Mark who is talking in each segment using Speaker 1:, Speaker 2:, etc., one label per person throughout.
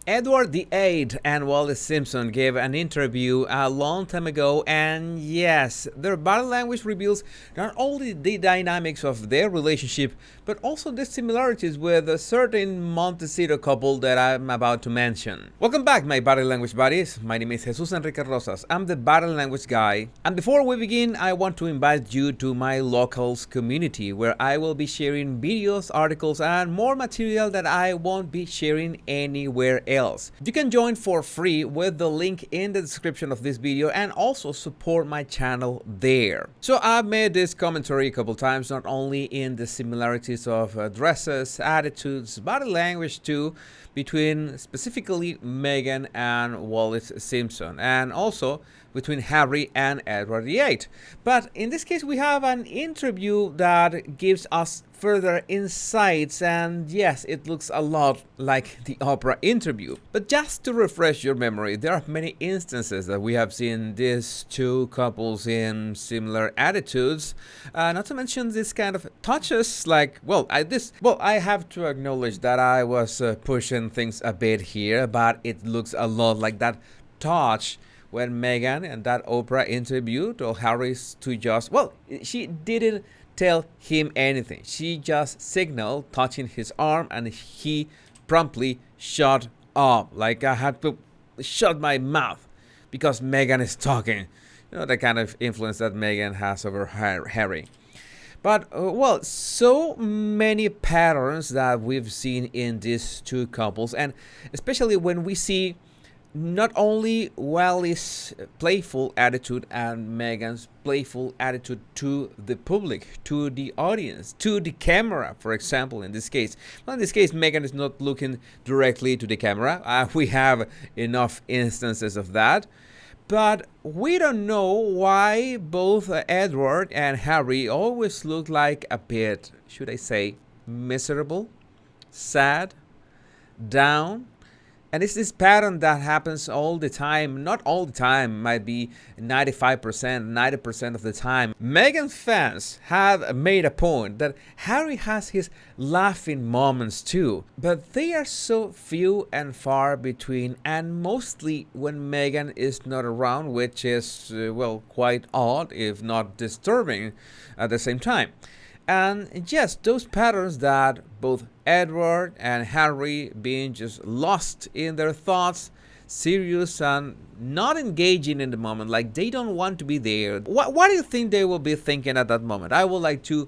Speaker 1: Edward VIII and Wallis Simpson gave an interview a long time ago, and yes, their body language reveals not only the dynamics of their relationship, but also the similarities with a certain Montecito couple that I'm about to mention. Welcome back, my body language buddies. My name is Jesus Enrique Rosas. I'm the body language guy. And before we begin, I want to invite you to my locals community, where I will be sharing videos, articles, and more material that I won't be sharing anywhere else. You can join for free with the link in the description of this video and also support my channel there. So I've made this commentary a couple times, not only in the similarities of dresses, attitudes, body language too, between specifically Meghan and Wallis Simpson, and also between Harry and Edward VIII. But in this case, we have an interview that gives us further insights, and yes, it looks a lot like the Oprah interview. But just to refresh your memory, there are many instances that we have seen these two couples in similar attitudes, not to mention this kind of touches, like, I have to acknowledge that I was pushing things a bit here, but it looks a lot like that touch when Meghan in that Oprah interview told Harry to just, she didn't tell him anything. She just signaled touching his arm, and he promptly shut up. Like, I had to shut my mouth because Meghan is talking. You know, the kind of influence that Meghan has over Harry. But, so many patterns that we've seen in these two couples, and especially when we see not only Wallis' playful attitude and Meghan's playful attitude to the public, to the audience, to the camera, for example, in this case. Well, in this case, Meghan is not looking directly to the camera. We have enough instances of that. But we don't know why both Edward and Harry always look like a bit, should I say, miserable, sad, down. And it's this pattern that happens all the time. Not all the time, might be 95%, 90% of the time. Meghan fans have made a point that Harry has his laughing moments too, but they are so few and far between, and mostly when Meghan is not around, which is, quite odd, if not disturbing at the same time. And yes, those patterns that both Edward and Harry being just lost in their thoughts, serious and not engaging in the moment, like they don't want to be there. What do you think they will be thinking at that moment? I would like to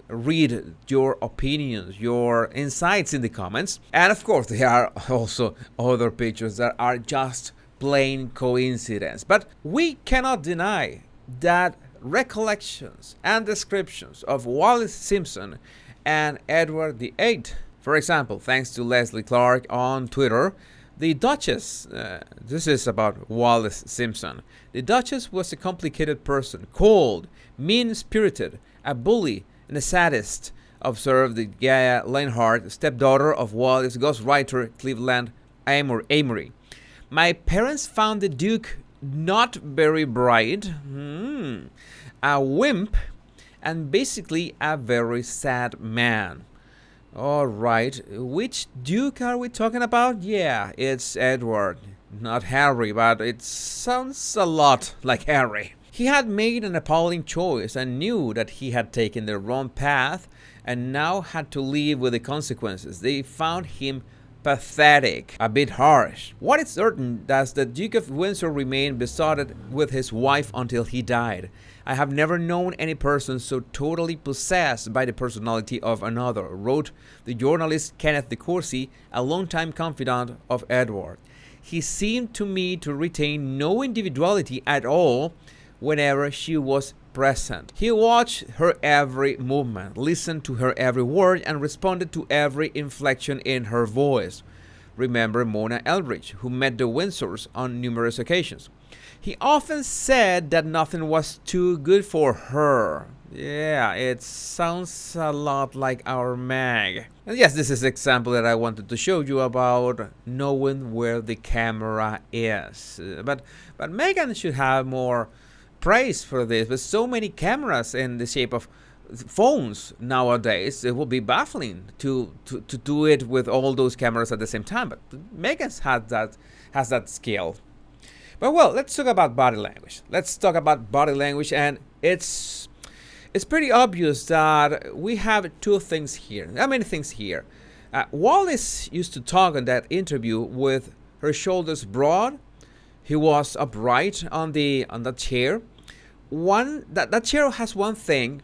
Speaker 1: read your opinions, your insights in the comments. And of course, there are also other pictures that are just plain coincidence. But we cannot deny that recollections and descriptions of Wallis Simpson and Edward VIII. For example, thanks to Leslie Clark on Twitter, the Duchess, this is about Wallis Simpson. The Duchess was a complicated person, cold, mean-spirited, a bully, and a sadist, observed the Gaia Leinhardt, stepdaughter of Wallis ghostwriter Cleveland Amory. My parents found the Duke not very bright, a wimp, and basically a very sad man. Alright, which Duke are we talking about? Yeah, it's Edward, not Harry, but it sounds a lot like Harry. He had made an appalling choice and knew that he had taken the wrong path and now had to live with the consequences. They found him pathetic, a bit harsh. What is certain that the Duke of Windsor remained besotted with his wife until he died. I have never known any person so totally possessed by the personality of another, wrote the journalist Kenneth de Courcy, a longtime confidant of Edward. He seemed to me to retain no individuality at all whenever she was present. He watched her every movement, listened to her every word, and responded to every inflection in her voice. Remember Mona Eldridge, who met the Windsors on numerous occasions. He often said that nothing was too good for her. Yeah, it sounds a lot like our Meg. And yes, this is the example that I wanted to show you about knowing where the camera is. But Meghan should have more praise for this, with so many cameras in the shape of phones nowadays, it will be baffling to do it with all those cameras at the same time. But Megan's has that skill. But well, let's talk about body language. Let's talk about body language, and it's pretty obvious that we have two things here. There are many things here. Wallis used to talk in that interview with her shoulders broad. He was upright on the chair. That chair has one thing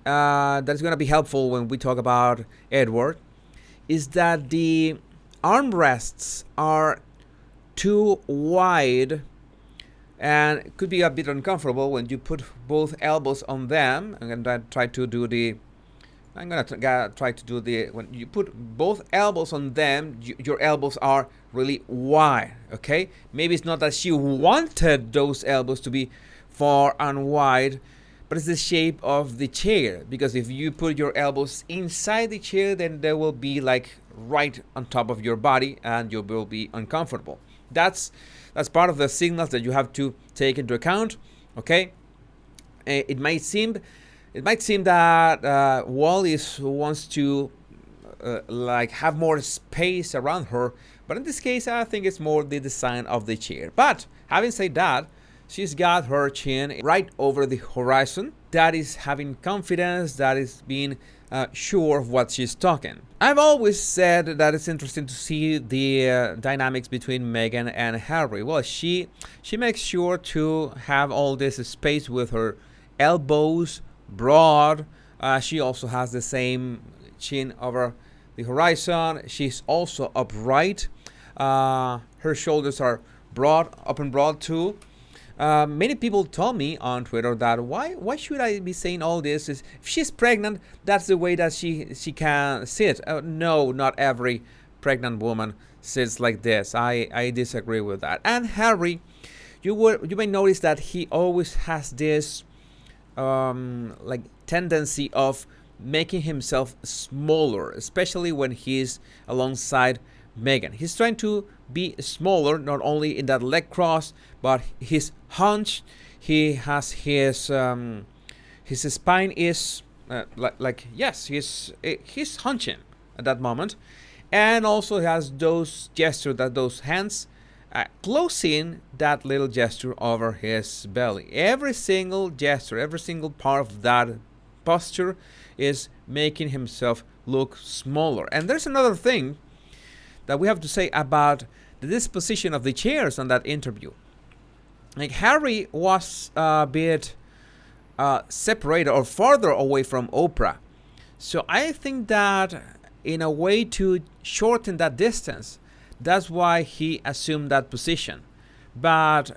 Speaker 1: that's going to be helpful when we talk about Edward, is that the armrests are too wide, and it could be a bit uncomfortable when you put both elbows on them. I'm gonna try to do the when you put both elbows on them, your elbows are really wide. Okay, maybe it's not that she wanted those elbows to be far and wide, but it's the shape of the chair, because if you put your elbows inside the chair, then they will be like right on top of your body and you will be uncomfortable. That's part of the signals that you have to take into account. Okay, it might seem that Wallis wants to like have more space around her, but in this case I think it's more the design of the chair. But having said that, she's got her chin right over the horizon. That is having confidence, that is being sure of what she's talking. I've always said that it's interesting to see the dynamics between Meghan and Harry. Well, she makes sure to have all this space with her elbows broad. She also has the same chin over the horizon. She's also upright. Her shoulders are broad, up and broad too. Many people told me on Twitter that why should I be saying all this? If she's pregnant, that's the way that she can sit. No, not every pregnant woman sits like this. I disagree with that. And Harry, you may notice that he always has this like tendency of making himself smaller, especially when he's alongside Meghan. He's trying to be smaller, not only in that leg cross, but his hunch. He has his spine is he's hunching at that moment, and also has those gestures, those hands closing that little gesture over his belly. Every single gesture, every single part of that posture is making himself look smaller. And there's another thing that we have to say about the disposition of the chairs on that interview. Like, Harry was a bit separated or farther away from Oprah. So I think that in a way to shorten that distance, that's why he assumed that position. But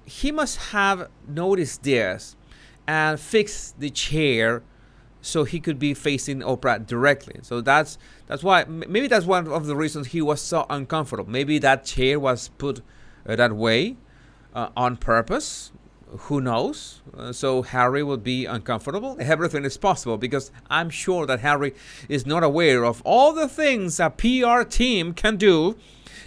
Speaker 1: he must have noticed this and fixed the chair so he could be facing Oprah directly. So that's why, maybe that's one of the reasons he was so uncomfortable. Maybe that chair was put that way on purpose. Who knows? So Harry will be uncomfortable. Everything is possible, because I'm sure that Harry is not aware of all the things a PR team can do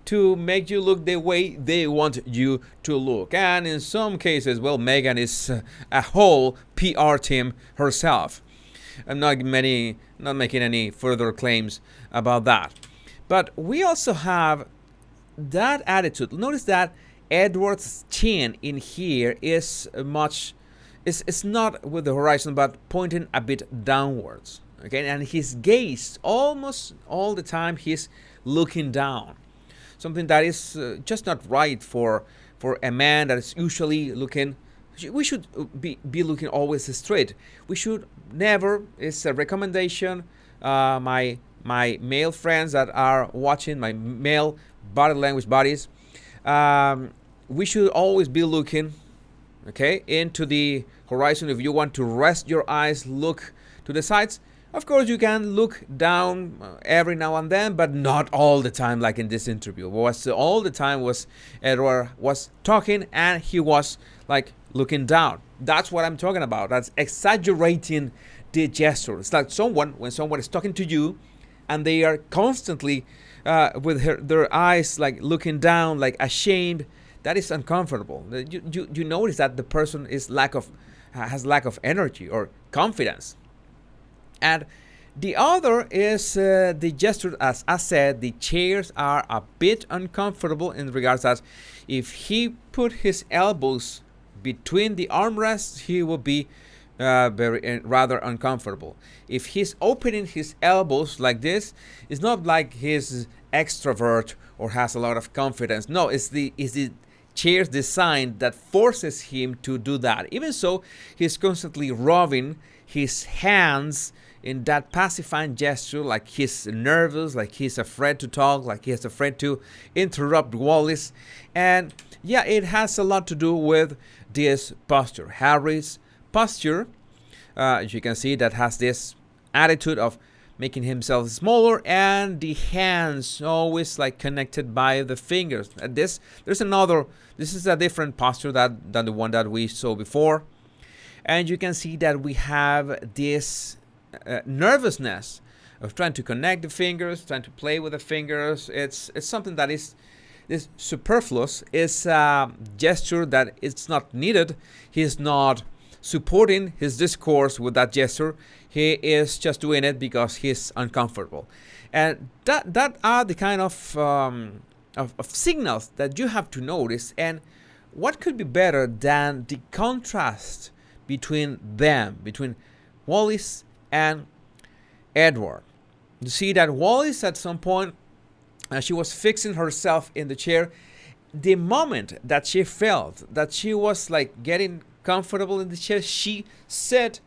Speaker 1: to make you look the way they want you to look. And in some cases, well, Meghan is a whole PR team herself. I'm not making any further claims about that. But we also have that attitude. Notice that Edward's chin in here is it's not with the horizon, but pointing a bit downwards. Okay, and his gaze almost all the time he's looking down. Something that is just not right for a man that is usually looking. We should be looking always straight. We should never. It's a recommendation. My male friends that are watching, my male body language buddies, we should always be looking, okay, into the horizon. If you want to rest your eyes, look to the sides. Of course, you can look down every now and then, but not all the time, like in this interview. All the time was Edward was talking and he was like looking down. That's what I'm talking about. That's exaggerating the gesture. It's like when someone is talking to you and they are constantly with their eyes like looking down, like ashamed. That is uncomfortable. You notice that the person is has lack of energy or confidence. And the other is the gesture. As I said, the chairs are a bit uncomfortable in regards that if he put his elbows between the armrests, he will be very rather uncomfortable. If he's opening his elbows like this, it's not like he's extrovert or has a lot of confidence. No, it's the chair's design that forces him to do that. Even so, he's constantly rubbing his hands in that pacifying gesture, like he's nervous, like he's afraid to talk, like he's afraid to interrupt Wallis. And yeah, it has a lot to do with this posture. Harry's posture, as you can see, that has this attitude of making himself smaller, and the hands always like connected by the fingers. And this is a different posture than the one that we saw before. And you can see that we have this nervousness of trying to connect the fingers, trying to play with the fingers. It's something that is superfluous. It's a gesture that it's not needed. He's not supporting his discourse with that gesture. He is just doing it because he's uncomfortable. And that are the kind of signals that you have to notice. And what could be better than the contrast between them, between Wallis and Edward? You see that Wallis, at some point, she was fixing herself in the chair. The moment that she felt that she was like getting comfortable in the chair, she sat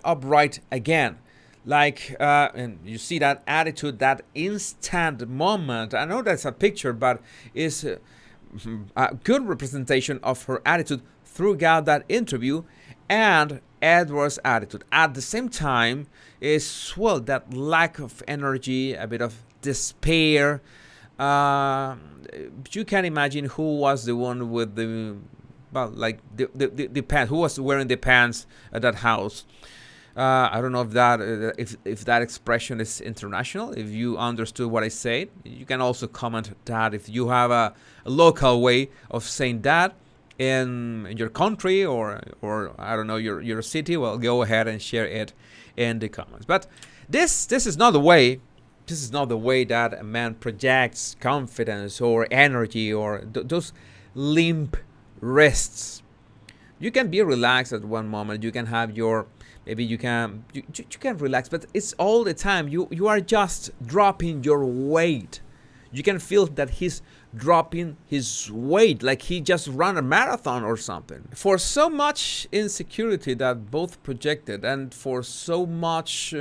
Speaker 1: upright again. Like, and you see that attitude, that instant moment. I know that's a picture, but it's a good representation of her attitude throughout that interview. And Edward's attitude at the same time is, well, that lack of energy, a bit of despair. You can imagine who was the one with the, well, like the pants, who was wearing the pants at that house. I don't know if that if that expression is international. If you understood what I said, you can also comment that if you have a local way of saying that in your country or I don't know, your city. Well, go ahead and share it in the comments. But this is not the way. This is not the way that a man projects confidence or energy or those limp wrists. You can be relaxed at one moment. You can have your, maybe you can relax, but it's all the time. You are just dropping your weight. You can feel that he's dropping his weight, like he just ran a marathon or something. For so much insecurity that both projected, and for so much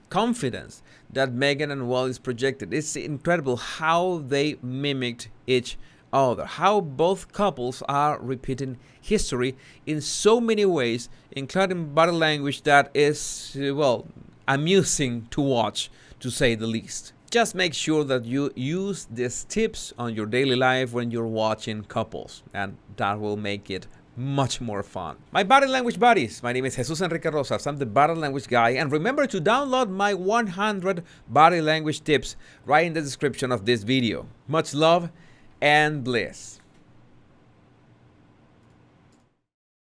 Speaker 1: confidence that Meghan and Wallis projected, it's incredible how they mimicked each other, how both couples are repeating history in so many ways, including body language that is, well, amusing to watch, to say the least. Just make sure that you use these tips on your daily life when you're watching couples, and that will make it much more fun. My body language buddies, my name is Jesus Enrique Rosas. I'm the body language guy, and remember to download my 100 body language tips right in the description of this video. Much love and bliss.